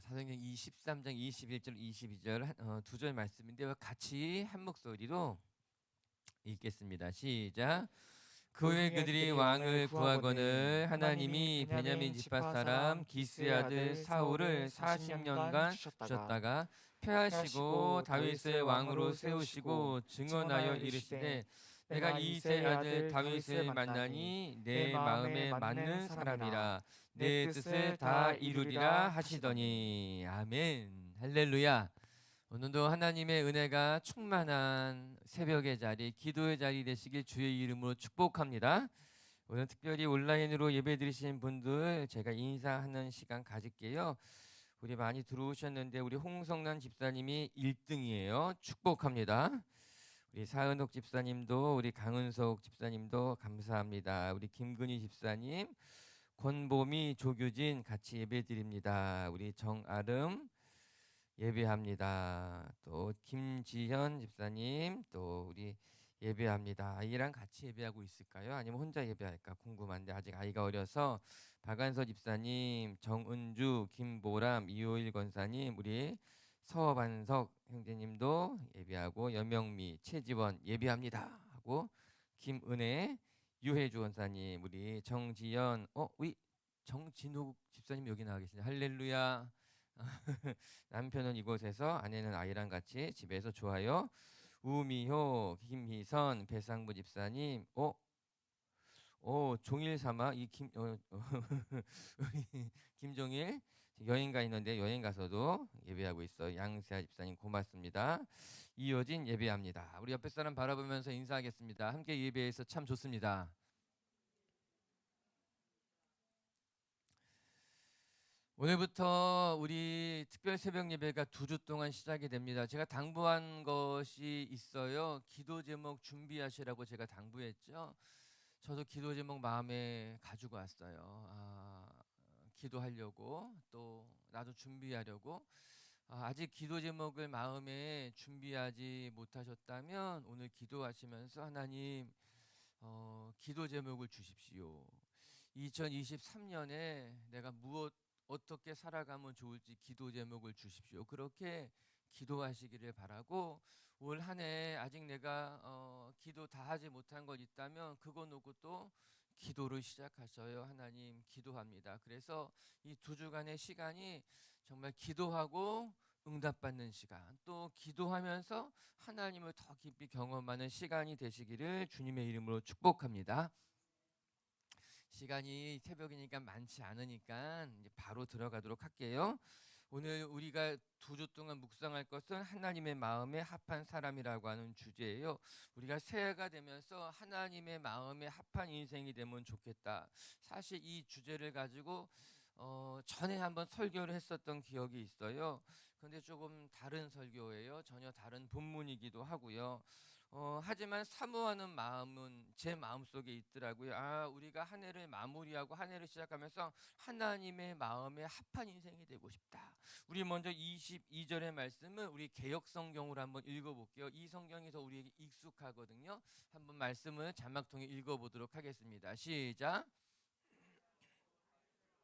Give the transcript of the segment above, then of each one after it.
사도행전 23장 21절 22절 두 절 말씀인데요. 같이 한 목소리로 읽겠습니다. 시작. 그 후에 그들이 왕을 구하거늘 하나님이 베냐민 지파 사람 기스의 아들 사울을 40년간 주셨다가 폐하시고 다윗을 왕으로 세우시고 증언하여 이르시되 내가 이새의 아들 다윗을 만나니 내 마음에 맞는 사람이라 내 뜻을 다 이루리라 하시더니. 아멘. 할렐루야. 오늘도 하나님의 은혜가 충만한 새벽의 자리, 기도의 자리 되시길 주의 이름으로 축복합니다. 오늘 특별히 온라인으로 예배 드리신 분들 제가 인사하는 시간 가질게요. 우리 많이 들어오셨는데 우리 홍성란 집사님이 1등이에요. 축복합니다. 우리 사은옥 집사님도 우리 강은석 집사님도 감사합니다. 우리 김근희 집사님, 권보미, 조규진 같이 예배 드립니다. 우리 정아름 예배합니다. 또 김지현 집사님 또 우리 예배합니다. 아이랑 같이 예배하고 있을까요? 아니면 혼자 예배할까 궁금한데 아직 아이가 어려서. 박한서 집사님, 정은주, 김보람, 이호일 권사님, 우리 서반석 형제님도 예배하고 여명미, 최지원 예배합니다 하고 김은혜, 유혜주 권사님, 우리 정지연, 우리 정진욱 집사님 여기 나와 계시네. 할렐루야. 남편은 이곳에서, 아내는 아이랑 같이 집에서 좋아요. 우미효, 김희선, 배상부 집사님, 종일 삼아 우리 김종일 여행 가 있는데 여행 가서도 예배하고 있어. 양세아 집사님 고맙습니다. 이효진 예배합니다. 우리 옆에 사람 바라보면서 인사하겠습니다. 함께 예배해서 참 좋습니다. 오늘부터 우리 특별 새벽 예배가 2주 동안 시작이 됩니다. 제가 당부한 것이 있어요. 기도 제목 준비하시라고 제가 당부했죠. 저도 기도 제목 마음에 가지고 왔어요. 기도하려고, 또 나도 준비하려고. 아직 기도 제목을 마음에 준비하지 못하셨다면 오늘 기도하시면서 하나님, 기도 제목을 주십시오. 2023년에 내가 어떻게 살아가면 좋을지 기도 제목을 주십시오. 그렇게 기도하시기를 바라고, 올 한 해 아직 내가 기도 다 하지 못한 것 있다면 그거 놓고 또 기도를 시작하셔요. 하나님 기도합니다. 그래서 이 2주간의 시간이 정말 기도하고 응답받는 시간, 또 기도하면서 하나님을 더 깊이 경험하는 시간이 되시기를 주님의 이름으로 축복합니다. 시간이 새벽이니까 많지 않으니까 이제 바로 들어가도록 할게요. 오늘 우리가 2주 동안 묵상할 것은 하나님의 마음에 합한 사람이라고 하는 주제예요. 우리가 새해가 되면서 하나님의 마음에 합한 인생이 되면 좋겠다. 사실 이 주제를 가지고 전에 한번 설교를 했었던 기억이 있어요. 그런데 조금 다른 설교예요. 전혀 다른 본문이기도 하고요. 하지만 사모하는 마음은 제 마음속에 있더라고요. 우리가 한 해를 마무리하고 한 해를 시작하면서 하나님의 마음에 합한 인생이 되고 싶다. 우리 먼저 22절의 말씀을 우리 개역 성경으로 한번 읽어볼게요. 이 성경이 더 우리에게 익숙하거든요. 한번 말씀을 자막 통해 읽어보도록 하겠습니다. 시작.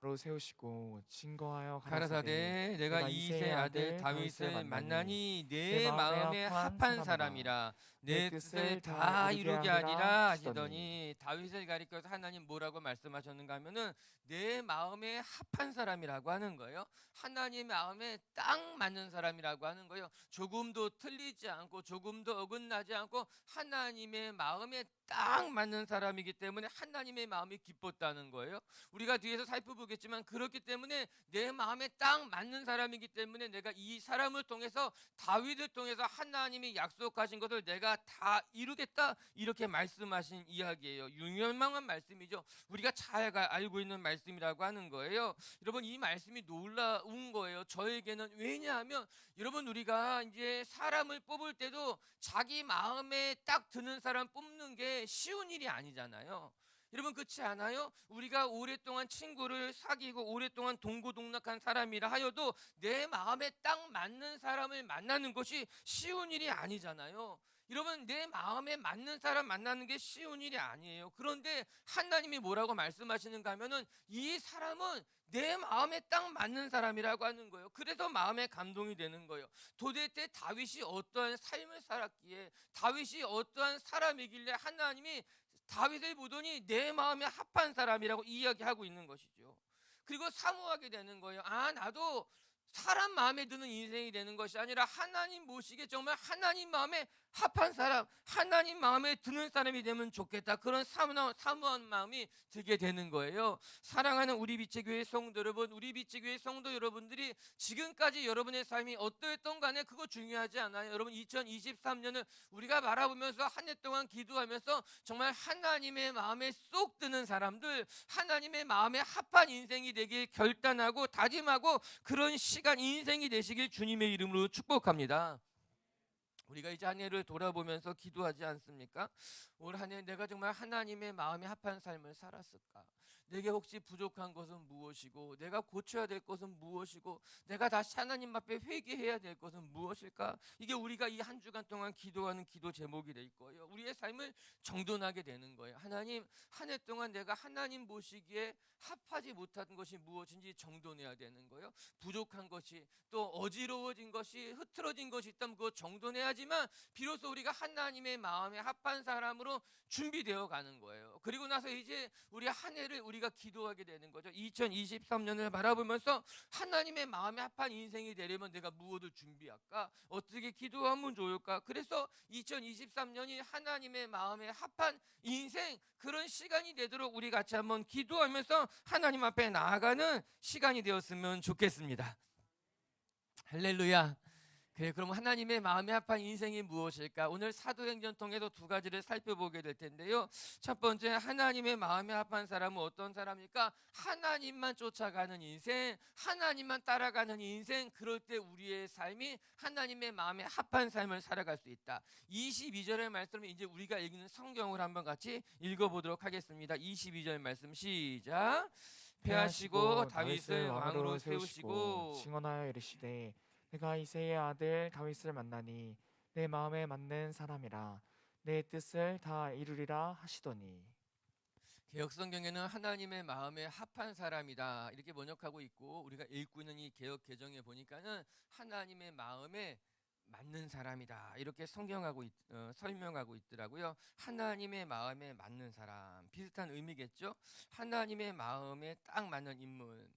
로 세우시고 증거하여 가라사대 내가 이새의 아들 다윗을 만나니 내 마음에 합한 사람이라 내 뜻을 다 이루게 하리라 하시더니. 다윗을 가리켜서 하나님 뭐라고 말씀하셨는가 하면은 내 마음에 합한 사람이라고 하는 거예요. 하나님 마음에 딱 맞는 사람이라고 하는 거예요. 조금도 틀리지 않고 조금도 어긋나지 않고 하나님의 마음에 딱 맞는 사람이기 때문에 하나님의 마음이 기뻤다는 거예요. 우리가 뒤에서 살펴보겠지만 그렇기 때문에 내 마음에 딱 맞는 사람이기 때문에 내가 이 사람을 통해서, 다윗을 통해서 하나님이 약속하신 것을 내가 다 이루겠다, 이렇게 말씀하신 이야기예요. 유명한 말씀이죠. 우리가 잘 알고 있는 말씀이라고 하는 거예요. 여러분, 이 말씀이 놀라운 거예요. 저에게는. 왜냐하면 여러분, 우리가 이제 사람을 뽑을 때도 자기 마음에 딱 드는 사람 뽑는 게 쉬운 일이 아니잖아요. 여러분, 그렇지 않아요? 우리가 오랫동안 친구를 사귀고 오랫동안 동고동락한 사람이라 하여도 내 마음에 딱 맞는 사람을 만나는 것이 쉬운 일이 아니잖아요. 여러분, 내 마음에 맞는 사람 만나는 게 쉬운 일이 아니에요. 그런데 하나님이 뭐라고 말씀하시는가 하면은 이 사람은 내 마음에 딱 맞는 사람이라고 하는 거예요. 그래서 마음에 감동이 되는 거예요. 도대체 다윗이 어떠한 삶을 살았기에, 다윗이 어떠한 사람이길래 하나님이 다윗을 보더니 내 마음에 합한 사람이라고 이야기하고 있는 것이죠. 그리고 사모하게 되는 거예요. 아, 나도 사람 마음에 드는 인생이 되는 것이 아니라 하나님 모시기에 정말 하나님 마음에 합한 사람, 하나님 마음에 드는 사람이 되면 좋겠다. 그런 사모한 마음이 들게 되는 거예요. 사랑하는 우리 빛의 교회 성도 여러분, 우리 빛의 교회 성도 여러분들이 지금까지 여러분의 삶이 어떠했던 간에 그거 중요하지 않아요. 여러분, 2023년을 우리가 바라보면서 한 해 동안 기도하면서 정말 하나님의 마음에 쏙 드는 사람들, 하나님의 마음에 합한 인생이 되길 결단하고 다짐하고 그런 시간, 인생이 되시길 주님의 이름으로 축복합니다. 우리가 이제 한 해를 돌아보면서 기도하지 않습니까? 올 한 해 내가 정말 하나님의 마음에 합한 삶을 살았을까? 내게 혹시 부족한 것은 무엇이고, 내가 고쳐야 될 것은 무엇이고, 내가 다시 하나님 앞에 회개해야 될 것은 무엇일까? 이게 우리가 이 한 주간 동안 기도하는 기도 제목이 될 거예요. 우리의 삶을 정돈하게 되는 거예요. 하나님, 한 해 동안 내가 하나님 보시기에 합하지 못한 것이 무엇인지 정돈해야 되는 거예요. 부족한 것이, 또 어지러워진 것이, 흐트러진 것이 있다면 그거 정돈해야지만 비로소 우리가 하나님의 마음에 합한 사람으로 준비되어 가는 거예요. 그리고 나서 이제 우리 한 해를 우리가 기도하게 되는 거죠. 2023년을 바라보면서 하나님의 마음에 합한 인생이 되려면 내가 무엇을 준비할까? 어떻게 기도하면 좋을까? 그래서 2023년이 하나님의 마음에 합한 인생, 그런 시간이 되도록 우리 같이 한번 기도하면서 하나님 앞에 나아가는 시간이 되었으면 좋겠습니다. 할렐루야. 그래, 그럼 하나님의 마음에 합한 인생이 무엇일까? 오늘 사도행전 통해서 두 가지를 살펴보게 될 텐데요. 첫 번째, 하나님의 마음에 합한 사람은 어떤 사람일까? 하나님만 쫓아가는 인생, 하나님만 따라가는 인생. 그럴 때 우리의 삶이 하나님의 마음에 합한 삶을 살아갈 수 있다. 22절의 말씀을 이제 우리가 읽는 성경을 한번 같이 읽어보도록 하겠습니다. 22절 말씀 시작. 패하시고 다윗을 왕으로 세우시고 칭언하여 이르시되 내가 이새의 아들 다윗을 만나니 내 마음에 맞는 사람이라 내 뜻을 다 이루리라 하시더니. 개혁성경에는 하나님의 마음에 합한 사람이다 이렇게 번역하고 있고, 우리가 읽고 있는 이 개혁 개정에 보니까는 하나님의 마음에 맞는 사람이다 이렇게 설명하고 있더라고요. 하나님의 마음에 맞는 사람, 비슷한 의미겠죠. 하나님의 마음에 딱 맞는 인물.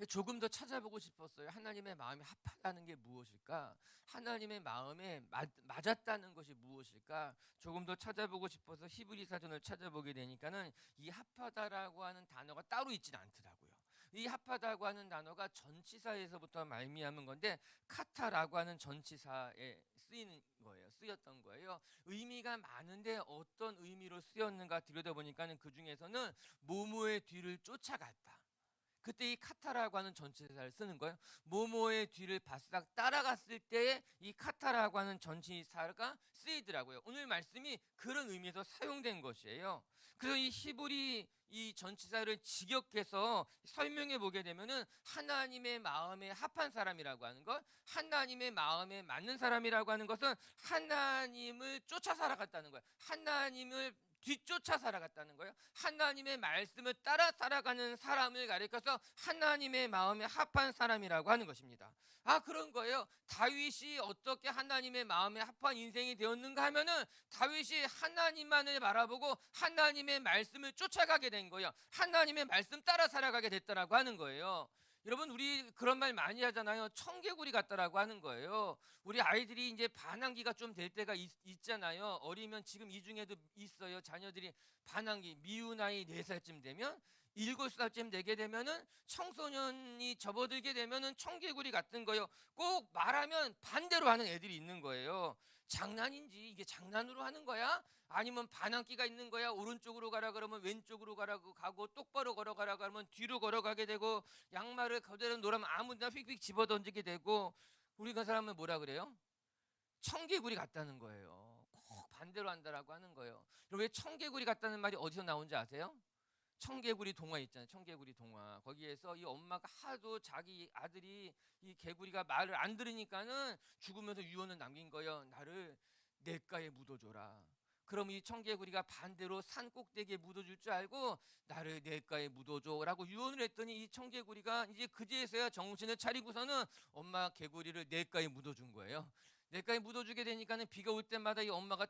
조금 더 찾아보고 싶었어요. 하나님의 마음에 합하다는 게 무엇일까? 하나님의 마음에 맞았다는 것이 무엇일까? 조금 더 찾아보고 싶어서 히브리 사전을 찾아보게 되니까는 이 합하다라고 하는 단어가 따로 있진 않더라고요. 이 합하다고 하는 단어가 전치사에서부터 말미암은 건데 카타라고 하는 전치사에 쓰였던 거예요. 의미가 많은데 어떤 의미로 쓰였는가 들여다보니까는 그 중에서는 모모의 뒤를 쫓아갔다. 그때 이 카타라고 하는 전치사를 쓰는 거예요. 모모의 뒤를 바싹 따라갔을 때에 이 카타라고 하는 전치사가 쓰이더라고요. 오늘 말씀이 그런 의미에서 사용된 것이에요. 그래서 이 히브리 이 전치사를 직역해서 설명해 보게 되면은 하나님의 마음에 합한 사람이라고 하는 것, 하나님의 마음에 맞는 사람이라고 하는 것은 하나님을 쫓아 살아갔다는 거예요. 하나님을 뒤쫓아 살아갔다는 거예요. 하나님의 말씀을 따라 살아가는 사람을 가리켜서 하나님의 마음에 합한 사람이라고 하는 것입니다. 아, 그런 거예요. 다윗이 어떻게 하나님의 마음에 합한 인생이 되었는가 하면은 다윗이 하나님만을 바라보고 하나님의 말씀을 쫓아가게 된 거예요. 하나님의 말씀 따라 살아가게 됐다라고 하는 거예요. 여러분, 우리 그런 말 많이 하잖아요. 청개구리 같다라고 하는 거예요. 우리 아이들이 이제 반항기가 좀 될 때가 있잖아요. 어리면 지금 이 중에도 있어요. 자녀들이 반항기, 미운 아이 4살쯤 되면, 7살쯤 되게 되면은 청소년이 접어들게 되면은 청개구리 같은 거예요. 꼭 말하면 반대로 하는 애들이 있는 거예요. 장난인지 이게 장난으로 하는 거야? 아니면 반항기가 있는 거야? 오른쪽으로 가라 그러면 왼쪽으로 가라고 가고, 똑바로 걸어가라 그러면 뒤로 걸어가게 되고, 양말을 그대로 놓으면 아무데나 휙휙 집어던지게 되고, 우리 그 사람은 뭐라 그래요? 청개구리 같다는 거예요. 꼭 반대로 한다라고 하는 거예요. 여러분, 왜 청개구리 같다는 말이 어디서 나온지 아세요? 청개구리 동화 있잖아요. 청개구리 동화. 거기에서 이 엄마가 하도 자기 아들이 이 개구리가 말을 안 들으니까는 죽으면서 유언을 남긴 거예요. 나를 냇가에 묻어줘라. 그럼 이 청개구리가 반대로 산 꼭대기에 묻어줄 줄 알고 나를 냇가에 묻어줘라고 유언을 했더니 이 청개구리가 이제 그제서야 정신을 차리고서는 엄마 개구리를 냇가에 묻어준 거예요. 냇가에 묻어주게 되니까는 비가 올 때마다 이 엄마가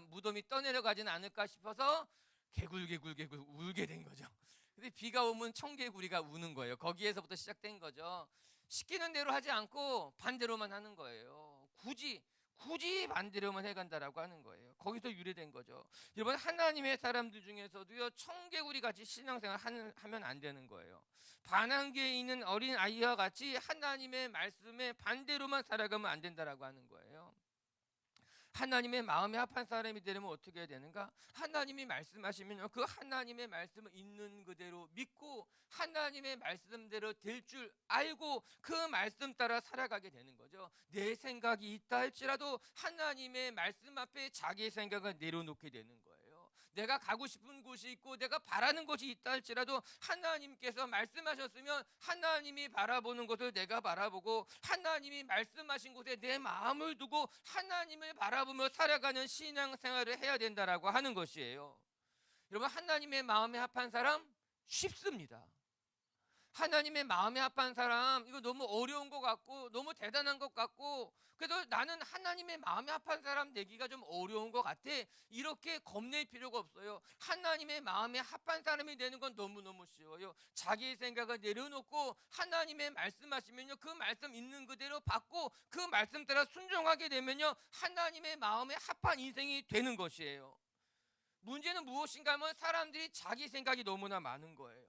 무덤이 떠내려가지는 않을까 싶어서 개굴개굴 울게 된 거죠. 근데 비가 오면 청개구리가 우는 거예요. 거기에서부터 시작된 거죠. 시키는 대로 하지 않고 반대로만 하는 거예요. 굳이 반대로만 해간다라고 하는 거예요. 거기서 유래된 거죠. 여러분, 하나님의 사람들 중에서도요, 청개구리 같이 신앙생활 하면 안 되는 거예요. 반항계에 있는 어린 아이와 같이 하나님의 말씀에 반대로만 살아가면 안 된다라고 하는 거예요. 하나님의 마음에 합한 사람이 되려면 어떻게 해야 되는가? 하나님이 말씀하시면 그 하나님의 말씀을 있는 그대로 믿고 하나님의 말씀대로 될 줄 알고 그 말씀 따라 살아가게 되는 거죠. 내 생각이 있다 할지라도 하나님의 말씀 앞에 자기의 생각을 내려놓게 되는 거예요. 내가 가고 싶은 곳이 있고 내가 바라는 것이 있다 할지라도 하나님께서 말씀하셨으면 하나님이 바라보는 것을 내가 바라보고 하나님이 말씀하신 곳에 내 마음을 두고 하나님을 바라보며 살아가는 신앙생활을 해야 된다라고 하는 것이에요. 여러분, 하나님의 마음에 합한 사람 쉽습니다. 하나님의 마음에 합한 사람, 이거 너무 어려운 것 같고 너무 대단한 것 같고, 그래서 나는 하나님의 마음에 합한 사람 되기가 좀 어려운 것 같아, 이렇게 겁낼 필요가 없어요. 하나님의 마음에 합한 사람이 되는 건 너무너무 쉬워요. 자기의 생각을 내려놓고 하나님의 말씀하시면요, 그 말씀 있는 그대로 받고 그 말씀 따라 순종하게 되면요, 하나님의 마음에 합한 인생이 되는 것이에요. 문제는 무엇인가 하면 사람들이 자기 생각이 너무나 많은 거예요.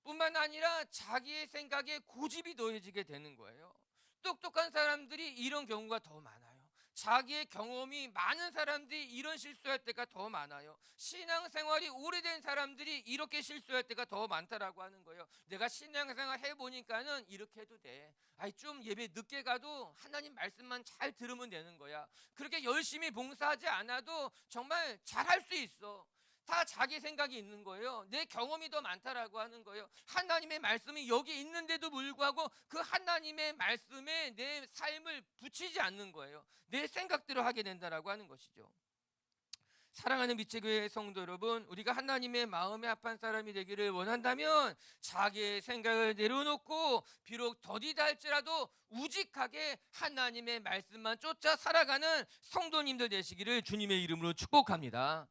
뿐만 아니라 자기의 생각에 고집이 더해지게 되는 거예요. 똑똑한 사람들이 이런 경우가 더 많아요. 자기의 경험이 많은 사람들이 이런 실수할 때가 더 많아요. 신앙생활이 오래된 사람들이 이렇게 실수할 때가 더 많다라고 하는 거예요. 내가 신앙생활 해보니까는 이렇게 해도 돼. 좀 예배 늦게 가도 하나님 말씀만 잘 들으면 되는 거야. 그렇게 열심히 봉사하지 않아도 정말 잘할 수 있어. 다 자기 생각이 있는 거예요. 내 경험이 더 많다라고 하는 거예요. 하나님의 말씀이 여기 있는데도 불구하고 그 하나님의 말씀에 내 삶을 붙이지 않는 거예요. 내 생각대로 하게 된다라고 하는 것이죠. 사랑하는 미치교회 성도 여러분, 우리가 하나님의 마음에 합한 사람이 되기를 원한다면 자기의 생각을 내려놓고 비록 더디다 할지라도 우직하게 하나님의 말씀만 쫓아 살아가는 성도님들 되시기를 주님의 이름으로 축복합니다.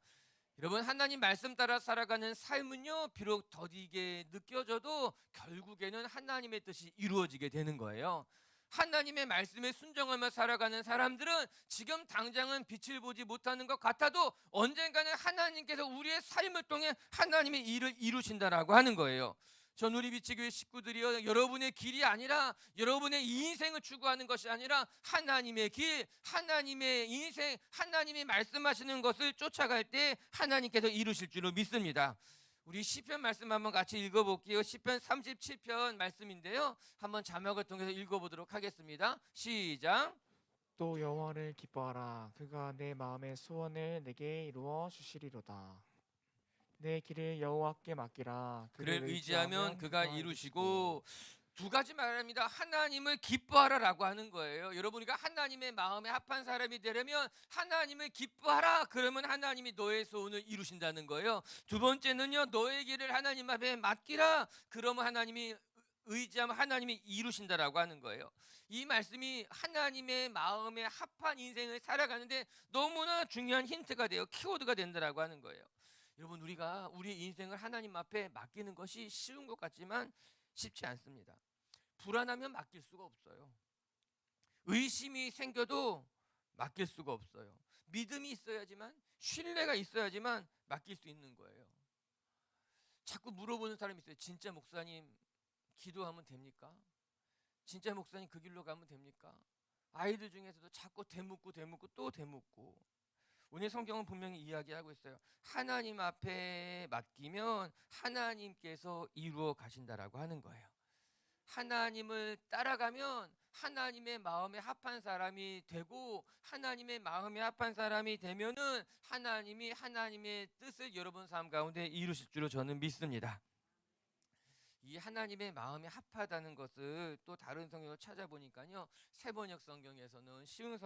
여러분, 하나님 말씀 따라 살아가는 삶은요, 비록 더디게 느껴져도 결국에는 하나님의 뜻이 이루어지게 되는 거예요. 하나님의 말씀에 순종하며 살아가는 사람들은 지금 당장은 빛을 보지 못하는 것 같아도 언젠가는 하나님께서 우리의 삶을 통해 하나님의 일을 이루신다라고 하는 거예요. 전 우리 미치교회 식구들이요, 여러분의 길이 아니라 여러분의 인생을 추구하는 것이 아니라 하나님의 길, 하나님의 인생, 하나님이 말씀하시는 것을 쫓아갈 때 하나님께서 이루실 줄로 믿습니다. 우리 시편 말씀 한번 같이 읽어볼게요. 시편 37편 말씀인데요, 한번 자막을 통해서 읽어보도록 하겠습니다. 시작. 또 여호와를 기뻐하라. 그가 내 마음의 소원을 내게 이루어 주시리로다. 내 길을 여호와께 맡기라. 그를 의지하면 그가 이루시고. 두 가지 말합니다. 하나님을 기뻐하라라고 하는 거예요. 여러분, 우리가 하나님의 마음에 합한 사람이 되려면 하나님을 기뻐하라, 그러면 하나님이 너의 소원을 이루신다는 거예요. 두 번째는요, 너의 길을 하나님 앞에 맡기라, 그러면 하나님이 의지하면 하나님이 이루신다라고 하는 거예요. 이 말씀이 하나님의 마음에 합한 인생을 살아가는데 너무나 중요한 힌트가 돼요. 키워드가 된다라고 하는 거예요. 여러분, 우리가 우리 인생을 하나님 앞에 맡기는 것이 쉬운 것 같지만 쉽지 않습니다. 불안하면 맡길 수가 없어요. 의심이 생겨도 맡길 수가 없어요. 믿음이 있어야지만, 신뢰가 있어야지만 맡길 수 있는 거예요. 자꾸 물어보는 사람이 있어요. 진짜 목사님 기도하면 됩니까? 진짜 목사님 그 길로 가면 됩니까? 아이들 중에서도 자꾸 되묻고 또 되묻고. 오늘 성경은 분명히 이야기하고 있어요. 하나님 앞에 맡기면 하나님께서 이루어 가신다라고 하는 거예요. 하나님을 따라가면 하나님의 마음에 합한 사람이 되고, 하나님의 마음에 합한 사람이 되면은 하나님이 하나님의 뜻을 여러분 삶 가운데 이루실 줄로 저는 믿습니다. 이 하나님의 마음에 합하다는 것을 또 다른 성경을 찾아보니까요, 세번역 성경에서는, 쉬운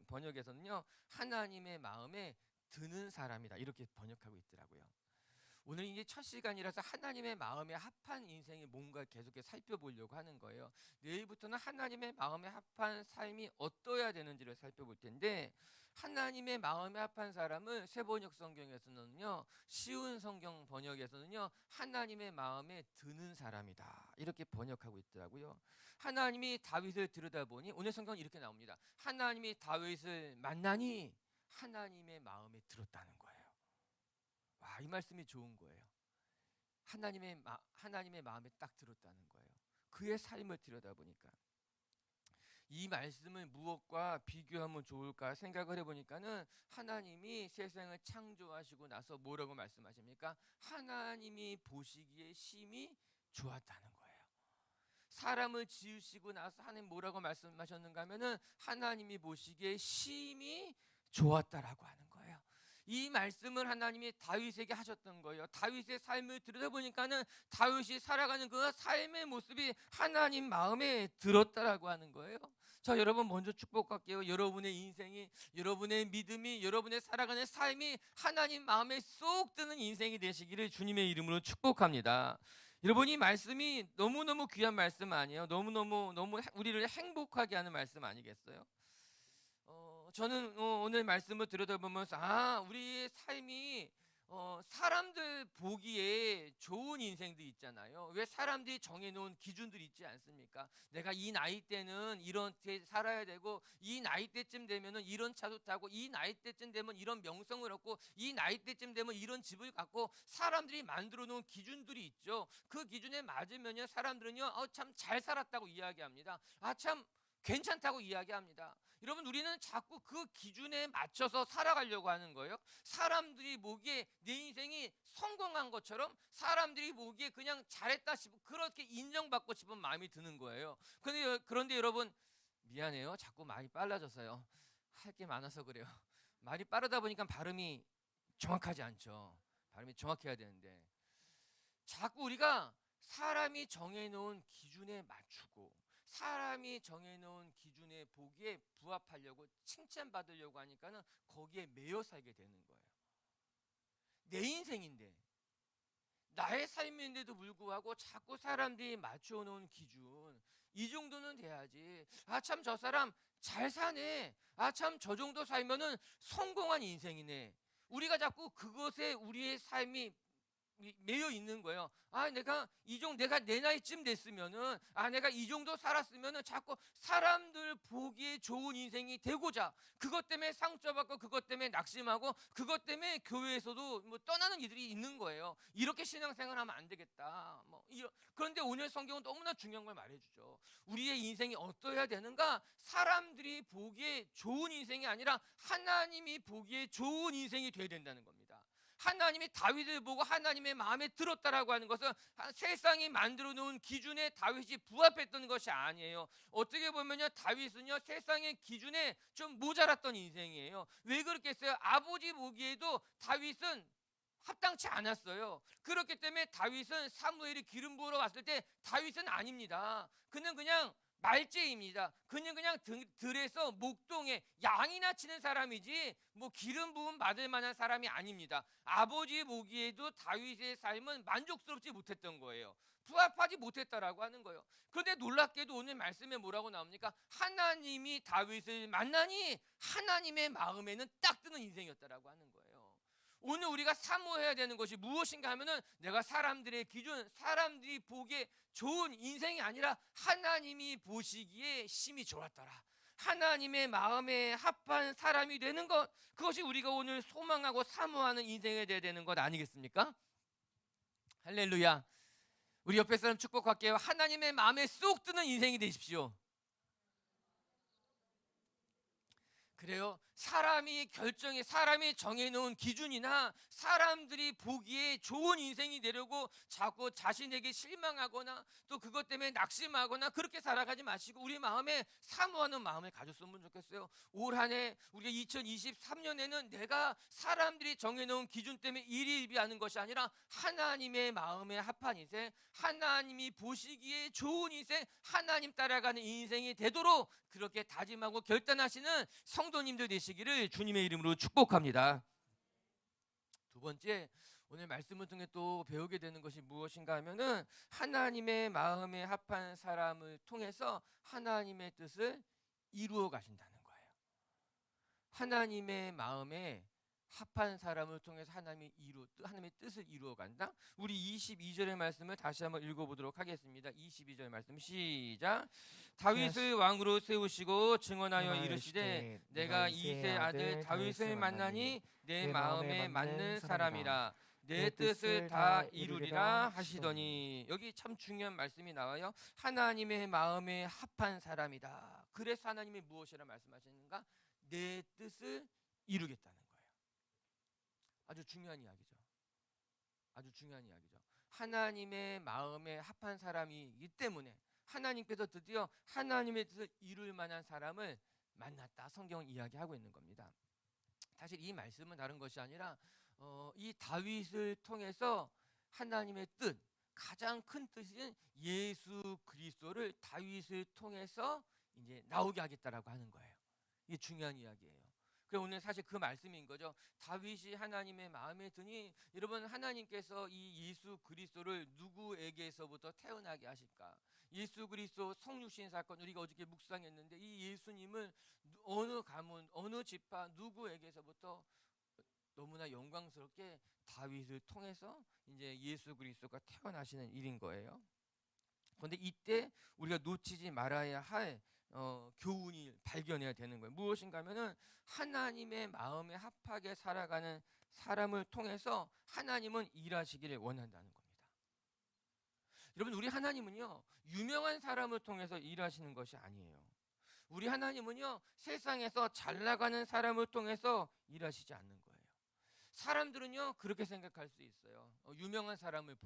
번역에서는요, 하나님의 마음에 드는 사람이다 이렇게 번역하고 있더라고요. 오늘 이제 첫 시간이라서 하나님의 마음에 합한 인생이 뭔가 계속해서 살펴보려고 하는 거예요. 내일부터는 하나님의 마음에 합한 삶이 어떠해야 되는지를 살펴볼 텐데, 하나님의 마음에 합한 사람은 세번역 성경에서는요, 쉬운 성경 번역에서는요, 하나님의 마음에 드는 사람이다 이렇게 번역하고 있더라고요. 하나님이 다윗을 들여다보니, 오늘 성경은 이렇게 나옵니다. 하나님이 다윗을 만나니 하나님의 마음에 들었다는 거예요. 와, 이 말씀이 좋은 거예요. 하나님의 마음에 딱 들었다는 거예요. 그의 삶을 들여다보니까. 이 말씀을 무엇과 비교하면 좋을까 생각을 해보니까는, 하나님이 세상을 창조하시고 나서 뭐라고 말씀하십니까? 하나님이 보시기에 심히 좋았다는 거예요. 사람을 지으시고 나서 하나님 뭐라고 말씀하셨는가 하면은, 하나님이 보시기에 심히 좋았다라고 하는 거예요. 이 말씀을 하나님이 다윗에게 하셨던 거예요. 다윗의 삶을 들여다보니까는 다윗이 살아가는 그 삶의 모습이 하나님 마음에 들었다라고 하는 거예요. 자, 여러분 먼저 축복할게요. 여러분의 인생이, 여러분의 믿음이, 여러분의 살아가는 삶이 하나님 마음에 쏙 드는 인생이 되시기를 주님의 이름으로 축복합니다. 여러분, 이 말씀이 너무너무 귀한 말씀 아니에요? 너무 우리를 행복하게 하는 말씀 아니겠어요? 저는 오늘 말씀을 들여다보면서, 우리의 삶이 사람들 보기에 좋은 인생도 있잖아요. 왜 사람들이 정해놓은 기준들이 있지 않습니까? 내가 이 나이 때는 이렇게 살아야 되고, 이 나이 때쯤 되면은 이런 차도 타고, 이 나이 때쯤 되면 이런 명성을 얻고, 이 나이 때쯤 되면 이런 집을 갖고, 사람들이 만들어 놓은 기준들이 있죠. 그 기준에 맞으면요, 사람들은요, 참 잘 살았다고 이야기합니다. 참 괜찮다고 이야기합니다. 여러분, 우리는 자꾸 그 기준에 맞춰서 살아가려고 하는 거예요. 사람들이 보기에 내 인생이 성공한 것처럼, 사람들이 보기에 그냥 잘했다 싶고 그렇게 인정받고 싶은 마음이 드는 거예요. 그런데 여러분, 미안해요. 자꾸 말이 빨라져서요. 할 게 많아서 그래요. 말이 빠르다 보니까 발음이 정확하지 않죠. 발음이 정확해야 되는데, 자꾸 우리가 사람이 정해놓은 기준에 맞추고, 사람이 정해놓은 기준에 보기에 부합하려고 칭찬받으려고 하니까는 거기에 매여 살게 되는 거예요. 내 인생인데, 나의 삶인데도 불구하고 자꾸 사람들이 맞춰놓은 기준, 이 정도는 돼야지. 참 저 사람 잘 사네. 참 저 정도 살면은 성공한 인생이네. 우리가 자꾸 그것에 우리의 삶이 매여 있는 거예요. 내가 내 나이쯤 됐으면은, 내가 이 정도 살았으면은, 자꾸 사람들 보기에 좋은 인생이 되고자, 그것 때문에 상처받고, 그것 때문에 낙심하고, 그것 때문에 교회에서도 떠나는 이들이 있는 거예요. 이렇게 신앙생활하면 안 되겠다. 그런데 오늘 성경은 너무나 중요한 걸 말해주죠. 우리의 인생이 어떠해야 되는가? 사람들이 보기에 좋은 인생이 아니라 하나님이 보기에 좋은 인생이 돼야 된다는 겁니다. 하나님이 다윗을 보고 하나님의 마음에 들었다라고 하는 것은 세상이 만들어 놓은 기준에 다윗이 부합했던 것이 아니에요. 어떻게 보면요, 다윗은요, 세상의 기준에 좀 모자랐던 인생이에요. 왜 그렇겠어요? 아버지 보기에도 다윗은 합당치 않았어요. 그렇기 때문에 다윗은 사무엘이 기름 부으러 왔을 때 다윗은 아닙니다. 그는 그냥 말제입니다. 그냥 들에서 목동에 양이나 치는 사람이지 기름 부음 받을 만한 사람이 아닙니다. 아버지 보기에도 다윗의 삶은 만족스럽지 못했던 거예요. 부합하지 못했다라고 하는 거예요. 그런데 놀랍게도 오늘 말씀에 뭐라고 나옵니까? 하나님이 다윗을 만나니 하나님의 마음에는 딱 드는 인생이었다라고 하는 거예요. 오늘 우리가 사모해야 되는 것이 무엇인가 하면은, 내가 사람들의 기준, 사람들이 보기에 좋은 인생이 아니라 하나님이 보시기에 심히 좋았더라, 하나님의 마음에 합한 사람이 되는 것, 그것이 우리가 오늘 소망하고 사모하는 인생이 되어야 되는 것 아니겠습니까? 할렐루야. 우리 옆에 사람 축복할게요. 하나님의 마음에 쏙 드는 인생이 되십시오. 그래요. 사람이 결정해 사람이 정해놓은 기준이나 사람들이 보기에 좋은 인생이 되려고 자꾸 자신에게 실망하거나 또 그것 때문에 낙심하거나 그렇게 살아가지 마시고 우리 마음에 사모하는 마음을 가졌으면 좋겠어요. 올 한 해 우리가 2023년에는 내가 사람들이 정해놓은 기준 때문에 일희일비하는 것이 아니라 하나님의 마음에 합한 인생, 하나님이 보시기에 좋은 인생, 하나님 따라가는 인생이 되도록 그렇게 다짐하고 결단하시는 성도님들 되시기를 주님의 이름으로 축복합니다. 두 번째, 오늘 말씀을 통해 또 배우게 되는 것이 무엇인가 하면은 하나님의 마음에 합한 사람을 통해서 하나님의 뜻을 이루어 가신다는 거예요. 하나님의 마음에 합한 사람을 통해서 하나님의 뜻을 이루어 간다. 우리 22절의 말씀을 다시 한번 읽어보도록 하겠습니다. 22절 말씀 시작. 다윗을 왕으로 세우시고 증언하여 이르시되 내가 이세 아들 다윗을 만나니 내 마음에 맞는 사람이라 내 뜻을 다 이루리라 하시더니, 여기 참 중요한 말씀이 나와요. 하나님의 마음에 합한 사람이다. 그래서 하나님이 무엇이라 말씀하시는가? 내 뜻을 이루겠다는 거예요. 아주 중요한 이야기죠. 아주 중요한 이야기죠. 하나님의 마음에 합한 사람이기 때문에 하나님께서 드디어 하나님의 뜻을 이룰 만한 사람을 만났다. 성경은 이야기하고 있는 겁니다. 사실 이 말씀은 다른 것이 아니라 이 다윗을 통해서 하나님의 뜻, 가장 큰 뜻인 예수 그리스도를 다윗을 통해서 이제 나오게 하겠다라고 하는 거예요. 이게 중요한 이야기예요. 그래서 오늘 사실 그 말씀인 거죠. 다윗이 하나님의 마음에 드니, 여러분, 하나님께서 이 예수 그리스도를 누구에게서부터 태어나게 하실까? 예수 그리스도 성육신 사건 우리가 어저께 묵상했는데, 이 예수님을 어느 가문, 어느 지파, 누구에게서부터 너무나 영광스럽게 다윗을 통해서 이제 예수 그리스도가 태어나시는 일인 거예요. 그런데 이때 우리가 놓치지 말아야 할 교훈이 발견해야 되는 거예요. 무엇인가 하면은 하나님의 마음에 합하게 살아가는 사람을 통해서 하나님은 일하시기를 원한다는 겁니다. 여러분, 우리 하나님은요, 유명한 사람을 통해서 일하시는 것이 아니에요. 우리 하나님은요, 세상에서 잘 나가는 사람을 통해서 일하시지 않는 거예요. 사람들은요, 그렇게 생각할 수 있어요. 유명한 사람을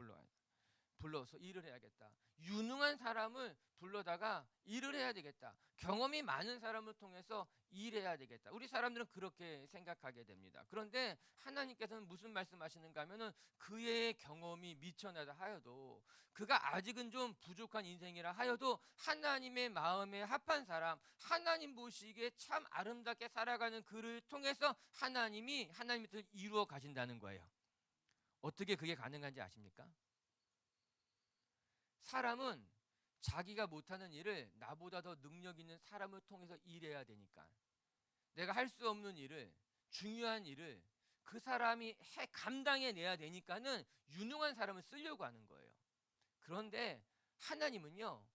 불러서 일을 해야겠다. 유능한 사람을 불러다가 일을 해야 되겠다. 경험이 많은 사람을 통해서 일해야 되겠다. 우리 사람들은 그렇게 생각하게 됩니다. 그런데 하나님께서는 무슨 말씀하시는가 하면은, 그의 경험이 미천하다 하여도, 그가 아직은 좀 부족한 인생이라 하여도 하나님의 마음에 합한 사람, 하나님 보시기에 참 아름답게 살아가는 그를 통해서 하나님의 뜻을 이루어 가신다는 거예요. 어떻게 그게 가능한지 아십니까? 사람은 자기가 못하는 일을 나보다 더 능력 있는 사람을 통해서 일해야 되니까, 내가 할 수 없는 일을, 중요한 일을 그 사람이 감당해내야 되니까는 유능한 사람을 쓰려고 하는 거예요. 그런데 하나님은요,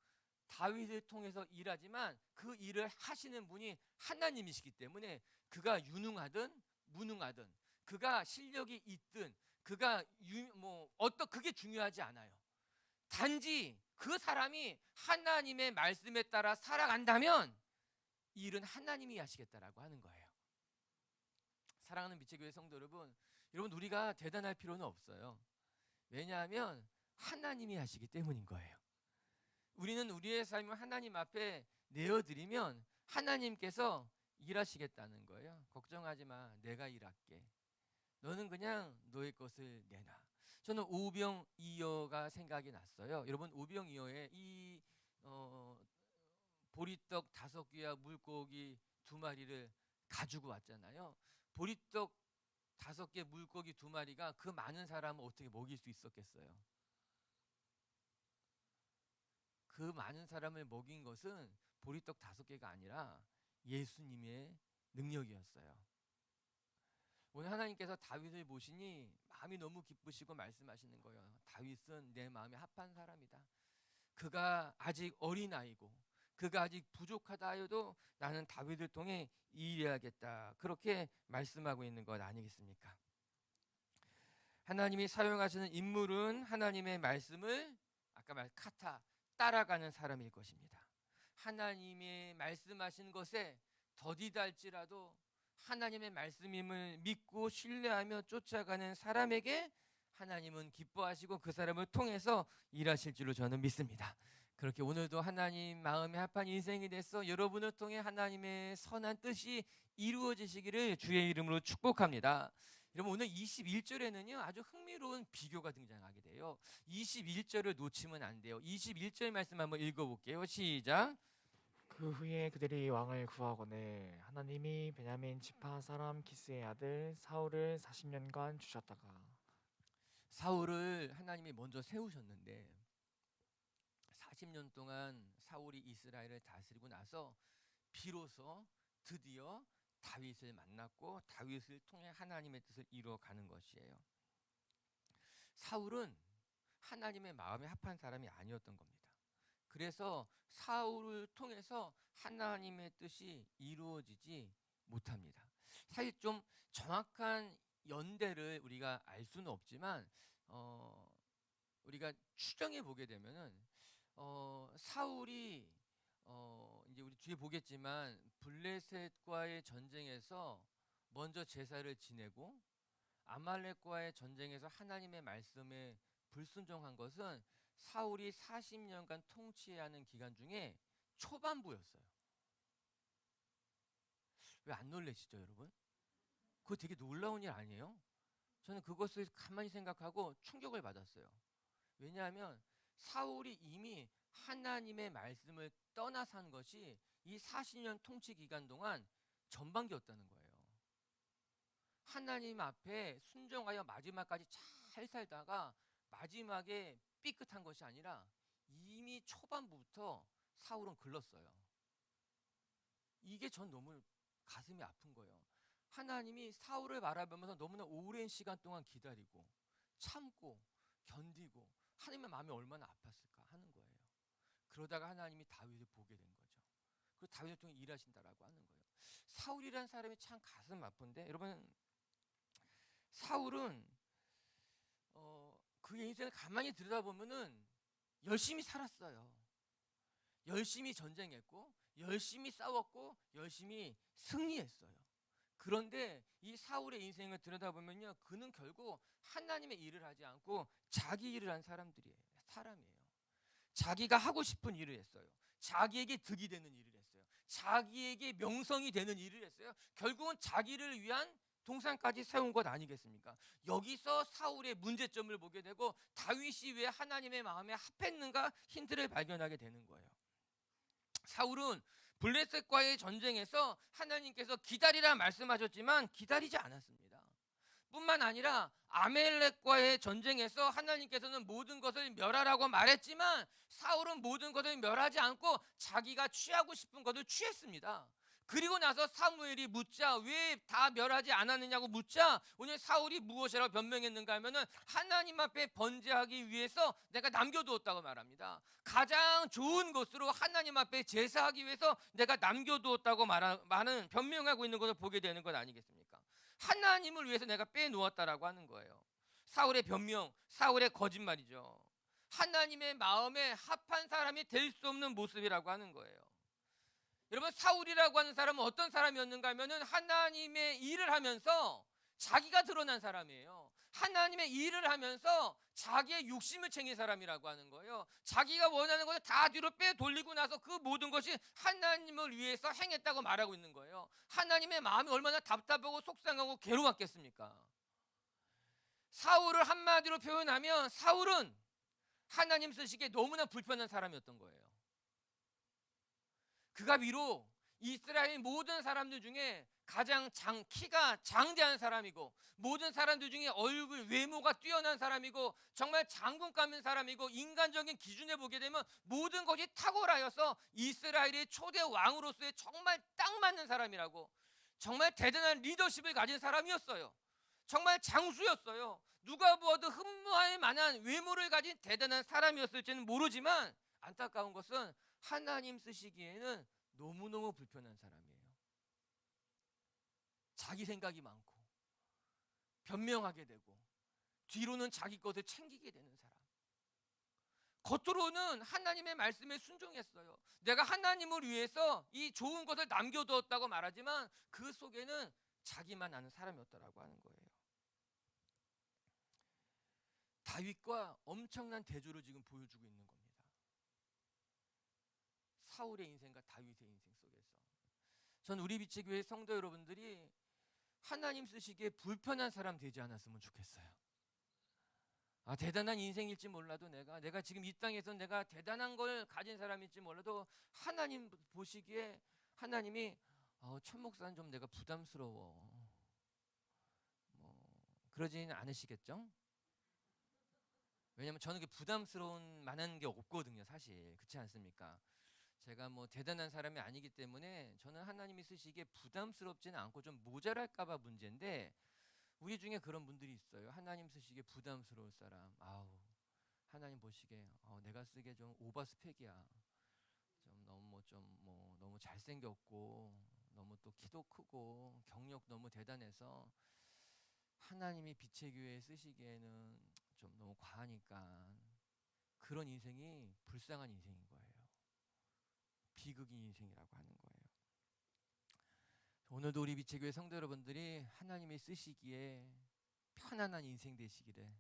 다윗을 통해서 일하지만 그 일을 하시는 분이 하나님이시기 때문에 그가 유능하든 무능하든, 그가 실력이 있든, 그가 그게 중요하지 않아요. 단지 그 사람이 하나님의 말씀에 따라 살아간다면 일은 하나님이 하시겠다라고 하는 거예요. 사랑하는 미체교회 성도 여러분, 우리가 대단할 필요는 없어요. 왜냐하면 하나님이 하시기 때문인 거예요. 우리는 우리의 삶을 하나님 앞에 내어드리면 하나님께서 일하시겠다는 거예요. 걱정하지 마, 내가 일할게. 너는 그냥 너의 것을 내놔. 저는 오병이어가 생각이 났어요. 여러분, 오병이어에 이 보리떡 5개와 물고기 2마리를 가지고 왔잖아요. 보리떡 5개, 물고기 2마리가 그 많은 사람을 어떻게 먹일 수 있었겠어요? 그 많은 사람을 먹인 것은 보리떡 5개가 아니라 예수님의 능력이었어요. 오늘 하나님께서 다윗을 보시니 마음이 너무 기쁘시고 말씀하시는 거예요. 다윗은 내 마음에 합한 사람이다. 그가 아직 어린아이고 그가 아직 부족하다 하여도 나는 다윗을 통해 일해야겠다. 그렇게 말씀하고 있는 것 아니겠습니까? 하나님이 사용하시는 인물은 하나님의 말씀을 따라가는 사람일 것입니다. 하나님의 말씀하신 것에 더디다 할지라도 하나님의 말씀임을 믿고 신뢰하며 쫓아가는 사람에게 하나님은 기뻐하시고 그 사람을 통해서 일하실 줄로 저는 믿습니다. 그렇게 오늘도 하나님 마음에 합한 인생이 돼서 여러분을 통해 하나님의 선한 뜻이 이루어지시기를 주의 이름으로 축복합니다. 여러분, 오늘 21절에는요 아주 흥미로운 비교가 등장하게 돼요. 21절을 놓치면 안 돼요. 21절 말씀 한번 읽어볼게요. 시작. 그 후에 그들이 왕을 구하거늘 하나님이 베냐민 지파 사람 기스의 아들 사울을 40년간 주셨다가. 사울을 하나님이 먼저 세우셨는데 40년 동안 사울이 이스라엘을 다스리고 나서 비로소 드디어 다윗을 만났고 다윗을 통해 하나님의 뜻을 이루어가는 것이에요. 사울은 하나님의 마음에 합한 사람이 아니었던 겁니다. 그래서 사울을 통해서 하나님의 뜻이 이루어지지 못합니다. 사실 좀 정확한 연대를 우리가 알 수는 없지만 우리가 추정해 보게 되면은 사울이 이제 우리 뒤에 보겠지만 블레셋과의 전쟁에서 먼저 제사를 지내고 아말렉과의 전쟁에서 하나님의 말씀에 불순종한 것은 사울이 40년간 통치하는 기간 중에 초반부였어요. 왜 안 놀라시죠, 여러분? 그거 되게 놀라운 일 아니에요? 저는 그것을 가만히 생각하고 충격을 받았어요. 왜냐하면 사울이 이미 하나님의 말씀을 떠나 산 것이 이 40년 통치 기간 동안 전반기였다는 거예요. 하나님 앞에 순종하여 마지막까지 잘 살다가 마지막에 삐끗한 것이 아니라 이미 초반부터 사울은 글렀어요. 이게 전 너무 가슴이 아픈 거예요. 하나님이 사울을 바라보면서 너무나 오랜 시간 동안 기다리고 참고 견디고 하나님의 마음이 얼마나 아팠을까 하는 거예요. 그러다가 하나님이 다윗을 보게 된 거죠. 그리고 다윗을 통해 일하신다라고 하는 거예요. 사울이라는 사람이 참 가슴 아픈데, 여러분, 사울은 그의 인생을 가만히 들여다보면은 열심히 살았어요. 열심히 전쟁했고 열심히 싸웠고 열심히 승리했어요. 그런데 이 사울의 인생을 들여다보면요, 그는 결국 하나님의 일을 하지 않고 자기 일을 한 사람이에요. 자기가 하고 싶은 일을 했어요. 자기에게 득이 되는 일을 했어요. 자기에게 명성이 되는 일을 했어요. 결국은 자기를 위한 동산까지 세운 것 아니겠습니까? 여기서 사울의 문제점을 보게 되고 다윗이 왜 하나님의 마음에 합했는가 힌트를 발견하게 되는 거예요. 사울은 블레셋과의 전쟁에서 하나님께서 기다리라 말씀하셨지만 기다리지 않았습니다. 뿐만 아니라 아멜렉과의 전쟁에서 하나님께서는 모든 것을 멸하라고 말했지만 사울은 모든 것을 멸하지 않고 자기가 취하고 싶은 것을 취했습니다. 그리고 나서 사무엘이 묻자 왜 다 멸하지 않았느냐고 묻자 오늘 사울이 무엇이라고 변명했는가 하면은 하나님 앞에 번제하기 위해서 내가 남겨두었다고 말합니다. 가장 좋은 것으로 하나님 앞에 제사하기 위해서 내가 남겨두었다고 말하는 변명하고 있는 것을 보게 되는 것 아니겠습니까? 하나님을 위해서 내가 빼놓았다라고 하는 거예요. 사울의 변명, 사울의 거짓말이죠. 하나님의 마음에 합한 사람이 될 수 없는 모습이라고 하는 거예요. 여러분, 사울이라고 하는 사람은 어떤 사람이었는가 하면은 하나님의 일을 하면서 자기가 드러난 사람이에요. 하나님의 일을 하면서 자기의 욕심을 챙긴 사람이라고 하는 거예요. 자기가 원하는 것을 다 뒤로 빼돌리고 나서 그 모든 것이 하나님을 위해서 행했다고 말하고 있는 거예요. 하나님의 마음이 얼마나 답답하고 속상하고 괴로웠겠습니까? 사울을 한마디로 표현하면 사울은 하나님 쓰시기에 너무나 불편한 사람이었던 거예요. 그가 비록 이스라엘 모든 사람들 중에 가장 키가 장대한 사람이고 모든 사람들 중에 얼굴 외모가 뛰어난 사람이고 정말 장군감인 사람이고 인간적인 기준에 보게 되면 모든 것이 탁월하여서 이스라엘의 초대 왕으로서의 정말 딱 맞는 사람이라고, 정말 대단한 리더십을 가진 사람이었어요. 정말 장수였어요. 누가 보아도 흠모할 만한 외모를 가진 대단한 사람이었을지는 모르지만 안타까운 것은 하나님 쓰시기에는 너무너무 불편한 사람이에요. 자기 생각이 많고 변명하게 되고 뒤로는 자기 것을 챙기게 되는 사람. 겉으로는 하나님의 말씀에 순종했어요. 내가 하나님을 위해서 이 좋은 것을 남겨두었다고 말하지만 그 속에는 자기만 아는 사람이었다라고 하는 거예요. 다윗과 엄청난 대조를 지금 보여주고 있는 겁니다. 사울의 인생과 다윗의 인생 속에서 전 우리 빛의 교회 성도 여러분들이 하나님 쓰시기에 불편한 사람 되지 않았으면 좋겠어요. 대단한 인생일지 몰라도 내가 지금 이 땅에서 내가 대단한 걸 가진 사람일지 몰라도 하나님 보시기에 하나님이 천 목사는 좀 내가 부담스러워. 그러지는 않으시겠죠? 왜냐면 저는 부담스러운 만한 게 없거든요, 사실. 그렇지 않습니까? 제가 대단한 사람이 아니기 때문에 저는 하나님이 쓰시기에 부담스럽지는 않고 좀 모자랄까 봐 문제인데, 우리 중에 그런 분들이 있어요. 하나님 쓰시기에 부담스러울 사람. 하나님 보시기에 내가 쓰기에 좀 오버 스펙이야. 너무 잘생겼고 너무 또 키도 크고 경력 너무 대단해서 하나님이 빛의 교회에 쓰시기에는 좀 너무 과하니까, 그런 인생이 불쌍한 인생인 거예요. 비극인 인생이라고 하는 거예요. 오늘도 우리 빛의 교회 성도 여러분들이 하나님이 쓰시기에 편안한 인생 되시기를,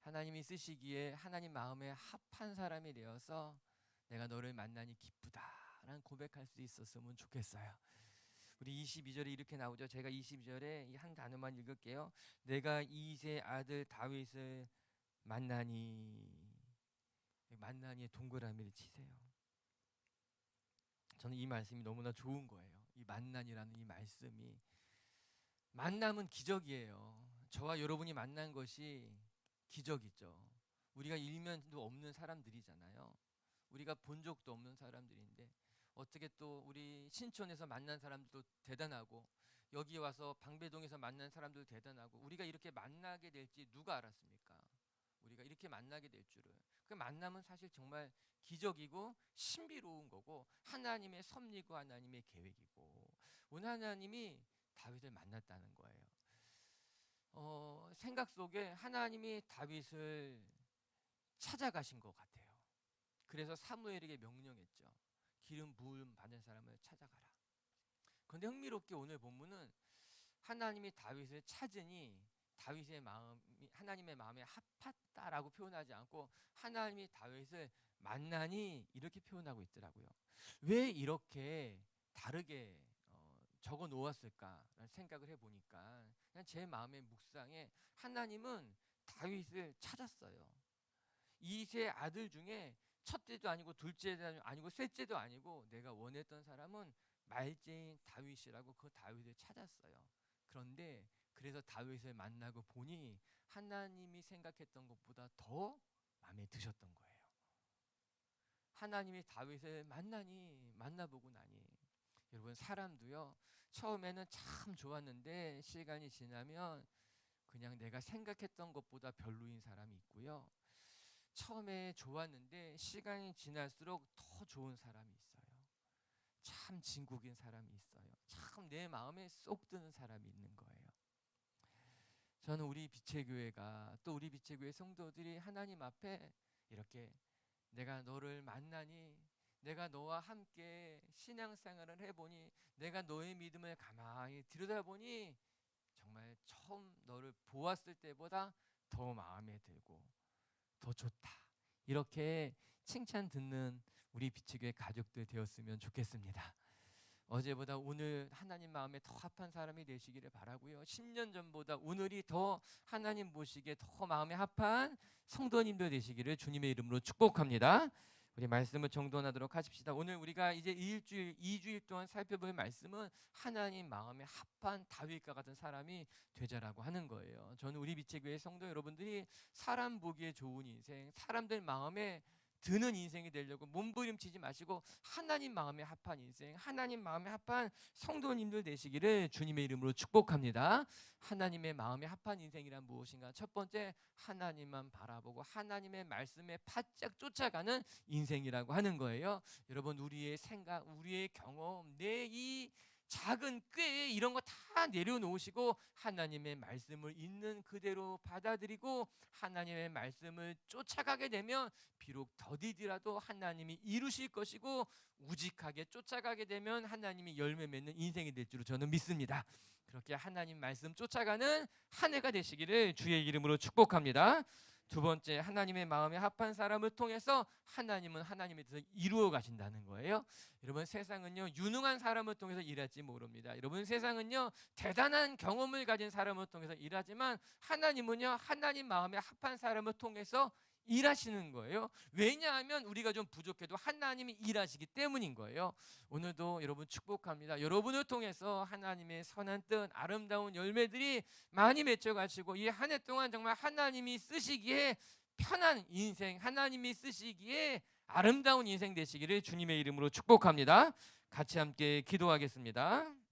하나님이 쓰시기에 하나님 마음에 합한 사람이 되어서 내가 너를 만나니 기쁘다라는 고백할 수 있었으면 좋겠어요. 우리 22절에 이렇게 나오죠. 제가 22절에 이 한 단어만 읽을게요. 내가 이새의 아들 다윗을 만나니의 동그라미를 치세요. 저는 이 말씀이 너무나 좋은 거예요. 이 만난이라는 이 말씀이, 만남은 기적이에요. 저와 여러분이 만난 것이 기적이죠. 우리가 일면도 없는 사람들이잖아요. 우리가 본 적도 없는 사람들인데 어떻게 또 우리 신촌에서 만난 사람들도 대단하고 여기 와서 방배동에서 만난 사람들도 대단하고, 우리가 이렇게 만나게 될지 누가 알았습니까? 우리가 이렇게 만나게 될 줄은. 그 만남은 사실 정말 기적이고 신비로운 거고 하나님의 섭리고 하나님의 계획이고, 오늘 하나님이 다윗을 만났다는 거예요. 생각 속에 하나님이 다윗을 찾아가신 것 같아요. 그래서 사무엘에게 명령했죠. 기름 부음 받은 사람을 찾아가라. 그런데 흥미롭게 오늘 본문은 하나님이 다윗을 찾으니 다윗의 마음이 하나님의 마음에 합했다라고 표현하지 않고 하나님이 다윗을 만나니 이렇게 표현하고 있더라고요. 왜 이렇게 다르게 적어 놓았을까라는 생각을 해보니까, 그냥 제 마음의 묵상에 하나님은 다윗을 찾았어요. 이세 아들 중에 첫째도 아니고 둘째도 아니고 셋째도 아니고 내가 원했던 사람은 말제인 다윗이라고 그 다윗을 찾았어요. 그런데 그래서 다윗을 만나고 보니 하나님이 생각했던 것보다 더 마음에 드셨던 거예요. 하나님이 다윗을 만나보고 나니, 여러분 사람도요, 처음에는 참 좋았는데 시간이 지나면 그냥 내가 생각했던 것보다 별로인 사람이 있고요, 처음에 좋았는데 시간이 지날수록 더 좋은 사람이 있어요. 참 진국인 사람이 있어요. 참 내 마음에 쏙 드는 사람이 있는 거예요. 저는 우리 빛의 교회가, 또 우리 빛의 교회 성도들이 하나님 앞에 이렇게 내가 너를 만나니, 내가 너와 함께 신앙생활을 해보니, 내가 너의 믿음을 가만히 들여다보니 정말 처음 너를 보았을 때보다 더 마음에 들고 더 좋다, 이렇게 칭찬 듣는 우리 빛의 교회 가족들 되었으면 좋겠습니다. 어제보다 오늘 하나님 마음에 더 합한 사람이 되시기를 바라고요. 10년 전보다 오늘이 더 하나님 보시기에 더 마음에 합한 성도님들 되시기를 주님의 이름으로 축복합니다. 우리 말씀을 정돈하도록 하십시다. 오늘 우리가 이제 일주일, 2주일 동안 살펴볼 말씀은 하나님 마음에 합한 다윗과 같은 사람이 되자라고 하는 거예요. 저는 우리 빛의 교회 성도 여러분들이 사람 보기에 좋은 인생, 사람들 마음에 드는 인생이 되려고 몸부림치지 마시고 하나님 마음에 합한 인생, 하나님 마음에 합한 성도님들 되시기를 주님의 이름으로 축복합니다. 하나님의 마음에 합한 인생이란 무엇인가? 첫 번째, 하나님만 바라보고 하나님의 말씀에 바짝 쫓아가는 인생이라고 하는 거예요. 여러분, 우리의 생각, 우리의 경험, 내 이 작은 꾀 이런 거 다 내려놓으시고 하나님의 말씀을 있는 그대로 받아들이고 하나님의 말씀을 쫓아가게 되면 비록 더디더라도 하나님이 이루실 것이고 우직하게 쫓아가게 되면 하나님이 열매 맺는 인생이 될 줄로 저는 믿습니다. 그렇게 하나님 말씀 쫓아가는 한 해가 되시기를 주의 이름으로 축복합니다. 두 번째, 하나님의 마음에 합한 사람을 통해서 하나님은 하나님의 뜻을 이루어 가신다는 거예요. 여러분, 세상은요 유능한 사람을 통해서 일할지 모릅니다. 여러분, 세상은요 대단한 경험을 가진 사람을 통해서 일하지만 하나님은요 하나님 마음에 합한 사람을 통해서 일하시는 거예요. 왜냐하면 우리가 좀 부족해도 하나님이 일하시기 때문인 거예요. 오늘도 여러분 축복합니다. 여러분을 통해서 하나님의 선한 뜻, 아름다운 열매들이 많이 맺혀가시고 이 한 해 동안 정말 하나님이 쓰시기에 편한 인생, 하나님이 쓰시기에 아름다운 인생 되시기를 주님의 이름으로 축복합니다. 같이 함께 기도하겠습니다.